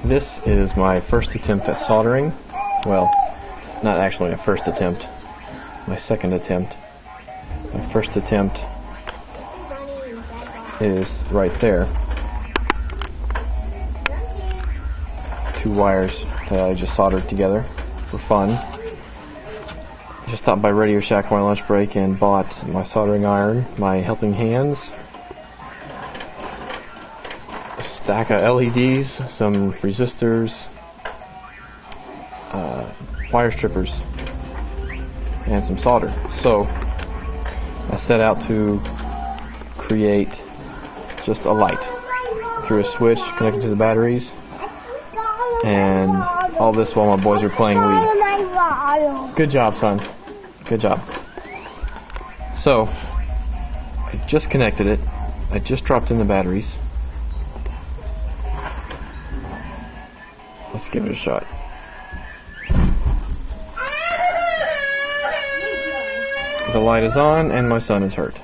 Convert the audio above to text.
This is my first attempt at soldering. Well, not actually my first attempt, my second attempt. My first attempt is right there. 2 wires that I just soldered together for fun. Just stopped by Radio Shack for my lunch break and bought my soldering iron, my helping hands, a stack of LEDs, some resistors, wire strippers, and some solder. So I set out to create just a light through a switch connected to the batteries, and all this while my boys are playing Wii. Good job, son. Good job. So I just connected it. I just dropped in the batteries. Let's give it a shot. The light is on and my son is hurt.